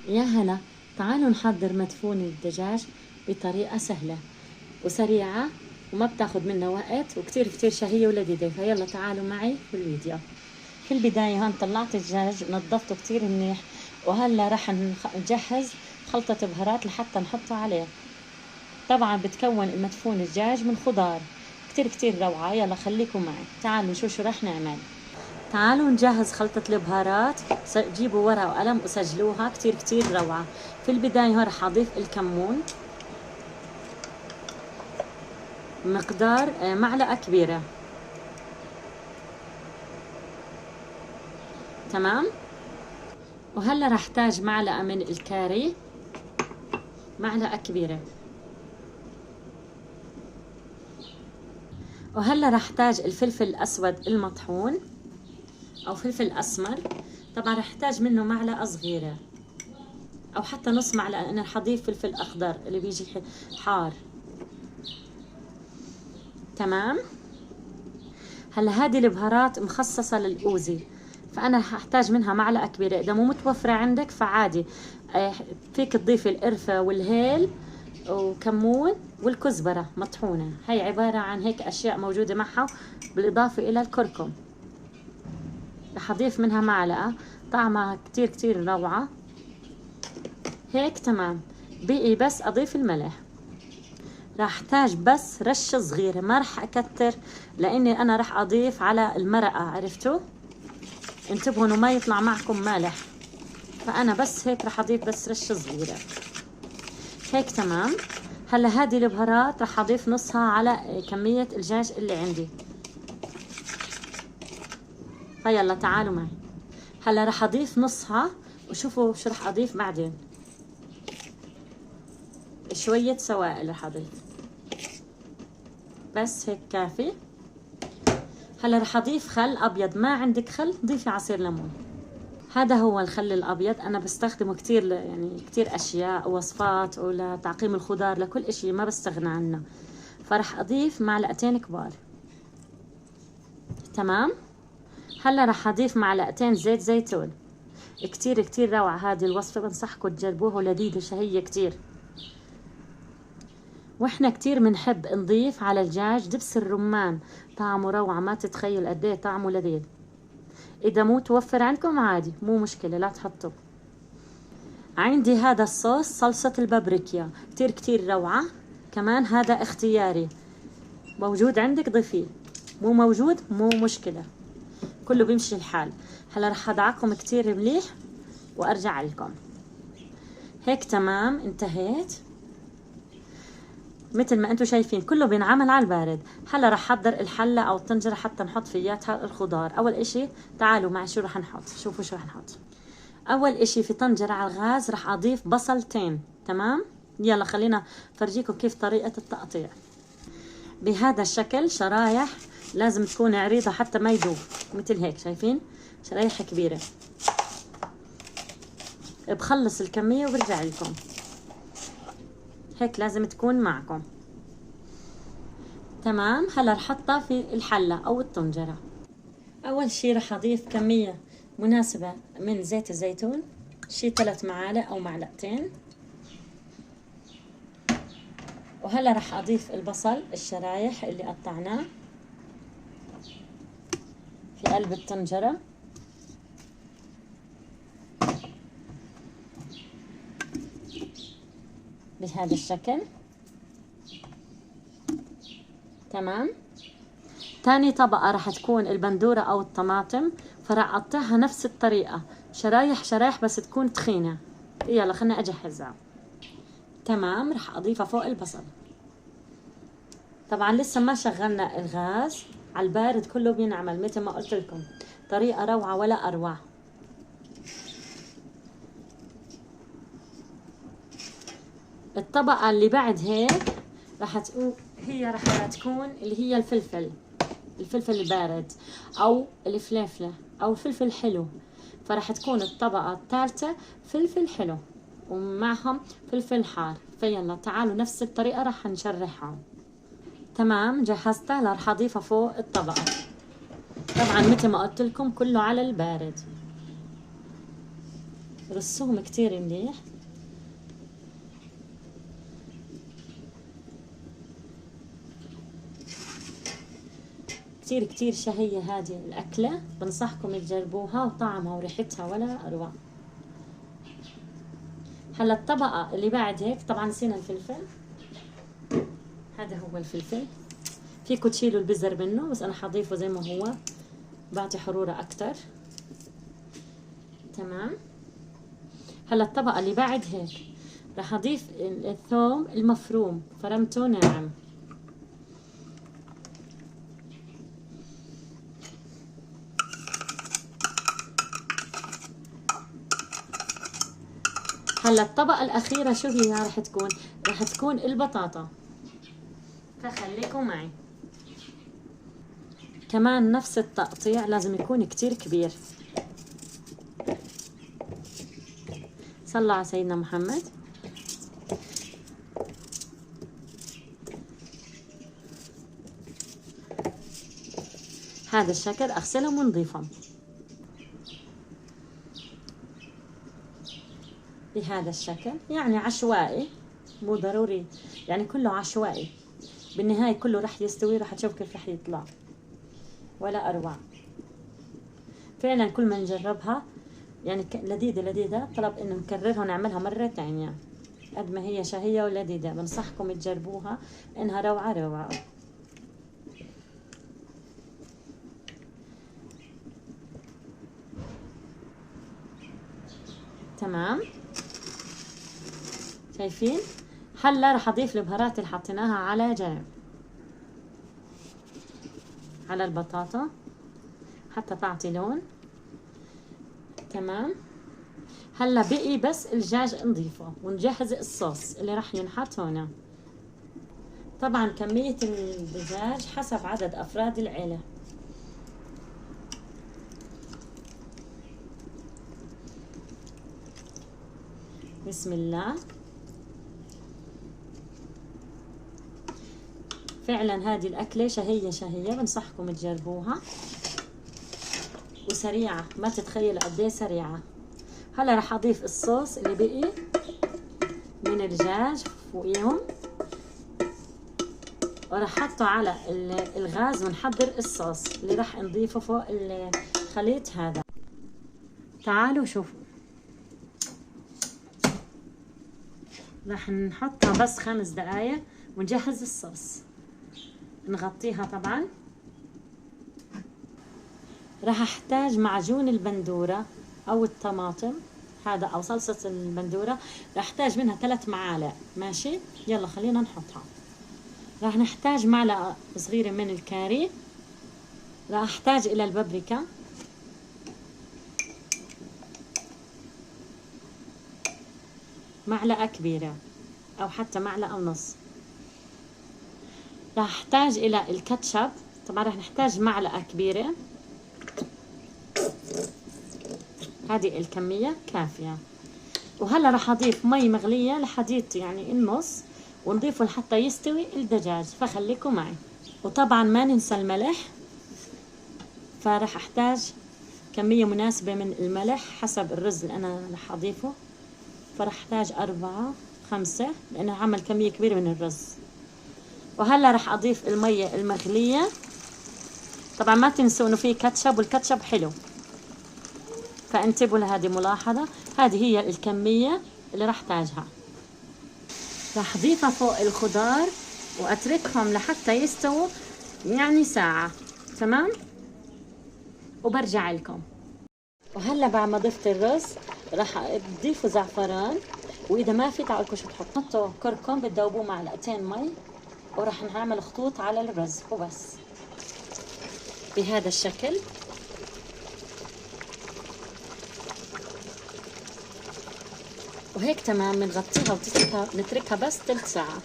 يا هلا، تعالوا نحضر مدفون الدجاج بطريقة سهلة وسريعة وما بتاخد منا وقت وكتير كتير شهية ولذيذة. فيلا تعالوا معي في الفيديو. في البداية هون طلعت الدجاج نظفته كتير منيح، وهلا رح نجهز خلطة بهارات لحتى نحطها عليه. طبعا بتكون المدفون الدجاج من خضار كتير كتير روعة. يلا خليكم معي، تعالوا نشوف شو رح نعمل. تعالوا نجهز خلطة البهارات. جيبوا ورقة وقلم وسجلوها، كتير كتير روعة. في البداية هون رح أضيف الكمون مقدار معلقة كبيرة. تمام. وهلا رح احتاج معلقة من الكاري، معلقة كبيرة. وهلا رح احتاج الفلفل الأسود المطحون أو فلفل أسمر. طبعا رح احتاج منه معلقة صغيرة أو حتى نص معلقة، لأن رح أضيف فلفل أخضر اللي بيجي حار. تمام. هلا هذه البهارات مخصصة للأوزي، فأنا رح أحتاج منها معلقة كبيرة. إذا مو متوفرة عندك فعادي فيك تضيفي القرفة والهيل وكمون والكزبرة مطحونة. هي عبارة عن هيك أشياء موجودة معها، بالإضافة إلى الكركم. رح أضيف منها معلقة، طعمها كتير كتير روعة. هيك تمام. بقي بس أضيف الملح. راح احتاج بس رشة صغيرة، ما راح اكتر، لاني انا راح اضيف على المرقة. عرفتوا؟ انتبهوا انه ما يطلع معكم مالح، فانا بس هيك راح اضيف بس رشة صغيرة. هيك تمام. هلا هذه البهارات راح اضيف نصها على كمية الدجاج اللي عندي. فيلا تعالوا معي. هلا راح اضيف نصها، وشوفوا شو راح اضيف بعدين. شوية سوائل راح اضيف، بس هيك كافي. هلا رح اضيف خل ابيض. ما عندك خل ضيفي عصير ليمون. هذا هو الخل الابيض، انا بستخدمه كتير يعني كتير اشياء، وصفات ولتعقيم الخضار، لكل اشي ما بستغنى عنه. فرح اضيف معلقتين كبار. تمام. هلا رح اضيف معلقتين زيت زيتون. كتير كتير روعة هذه الوصفة، بنصحكم تجربوها ولذيذة شهية كتير. واحنا كتير بنحب نضيف على الدجاج دبس الرمان، طعمه روعة، ما تتخيل قد ايه طعمه لذيذ. اذا مو توفر عندكم عادي، مو مشكلة، لا تحطوا. عندي هذا الصوص صلصة البابريكا، كتير كتير روعة. كمان هذا اختياري، موجود عندك ضيفيه، مو موجود مو مشكلة، كله بيمشي الحال. هلا رح ادعكم كتير مليح وارجع لكم. هيك تمام، انتهيت. مثل ما انتم شايفين كله بينعمل على البارد. هلا رح احضر الحلة او الطنجرة حتى نحط فياتها الخضار. اول اشي تعالوا معي شو رح نحط، شوفوا شو رح نحط. اول اشي في طنجرة على الغاز رح اضيف بصلتين. تمام. يلا خلينا فرجيكم كيف طريقة التقطيع. بهذا الشكل شرايح، لازم تكون عريضة حتى ما يذوب. مثل هيك شايفين، شرايح كبيرة. بخلص الكمية وبرجع لكم. هيك لازم تكون معكم. تمام. هلا رح احطها في الحلة او الطنجرة. اول شي رح اضيف كمية مناسبة من زيت الزيتون، شي 3 معالق او معلقتين. وهلا رح اضيف البصل الشرايح اللي قطعناه في قلب الطنجرة. بهذا الشكل. تمام. تاني طبقة رح تكون البندورة او الطماطم، فرح اقطعها نفس الطريقة، شرايح شرايح بس تكون تخينة. يلا خلنا اجهزها. تمام. رح اضيفها فوق البصل. طبعا لسه ما شغلنا الغاز، على البارد كله بينعمل مثل ما قلت لكم، طريقة روعة ولا اروع. الطبقة اللي بعد هيك رح تكون اللي هي الفلفل البارد او الفليفلة او الفلفل الحلو. فرح تكون الطبقة الثالثة فلفل حلو ومعهم فلفل حار. فيلا تعالوا نفس الطريقة رح نشرحهم. تمام. جهزتها. هلا رح اضيفها فوق الطبقة. طبعا مثل ما قلت لكم كله على البارد. رصوهم كتير منيح. كتير كتير شهية هذه الأكلة، بنصحكم تجربوها، وطعمها وريحتها ولا أروع. هلا الطبقة اللي بعد هيك طبعا نسينا الفلفل، هذا هو الفلفل، فيكم تشيلوا البزر منه بس أنا حضيفه زي ما هو، بعطي حرورة أكتر. تمام. هلا الطبقة اللي بعد هيك راح أضيف الثوم المفروم، فرمته ناعم. هلا الطبقة الأخيرة شو هي راح تكون؟ راح تكون البطاطا، فخليكم معي. كمان نفس التقطيع لازم يكون كتير كبير. صلى على سيدنا محمد. هذا الشكل أغسلهم ونضيفهم بهذا الشكل، يعني عشوائي، مو ضروري يعني كله عشوائي، بالنهاية كله رح يستوي، رح تشوف كيف رح يطلع ولا أروع. فعلا كل ما نجربها يعني لذيذة لذيذة، طلب إنه نكررها ونعملها مرتين، يعني قد ما هي شهية ولذيذة. بنصحكم تجربوها، إنها روعة روعة. تمام، شايفين؟ هلا رح اضيف البهارات اللي حطيناها على جنب على البطاطا حتى تعطي لون. تمام. هلا بقي بس الدجاج نضيفه ونجهز الصوص اللي رح ينحط هنا. طبعا كمية الدجاج حسب عدد افراد العيلة. بسم الله. فعلا هذه الأكلة شهية شهية، بنصحكم تجربوها، وسريعة، ما تتخيلوا قد ايه سريعة. هلا رح اضيف الصوص اللي بقي من الدجاج فوقيهم، وراح احطه على الغاز ونحضر الصوص اللي راح نضيفه فوق الخليط هذا. تعالوا شوفوا، راح نحطها بس 5 دقايق ونجهز الصوص. نغطيها طبعا. راح احتاج معجون البندورة او الطماطم هذا، او صلصة البندورة، راح احتاج منها 3 معالق. ماشي، يلا خلينا نحطها. راح نحتاج معلقة صغيرة من الكاري. راح احتاج الى البابريكا، معلقة كبيرة او حتى معلقة ونص. راح احتاج الى الكاتشب، طبعا راح نحتاج معلقة كبيرة، هذه الكمية كافية. وهلا راح اضيف مي مغلية لحديت يعني النص، ونضيفه لحتى يستوي الدجاج، فخليكم معي. وطبعا ما ننسى الملح، فراح احتاج كمية مناسبة من الملح حسب الرز اللي انا راح اضيفه، فراح احتاج 4 5 لانه عمل كمية كبيرة من الرز. وهلا راح اضيف المية المغلية. طبعا ما تنسوا انه في كاتشب، والكاتشب حلو، فانتبهوا لهذه ملاحظة. هذه هي الكمية اللي راح احتاجها. راح اضيفها فوق الخضار واتركهم لحتى يستووا يعني ساعة. تمام، وبرجع لكم. وهلا بعد ما ضفت الرز راح تضيفوا زعفران، واذا ما في تعالوا شو بتحطوا كركم، بتذوبوه معلقتين مي، وراح نعمل خطوط على الرز وبس بهذا الشكل. وهيك تمام. بنغطيها ونتركها بس 3 ساعة.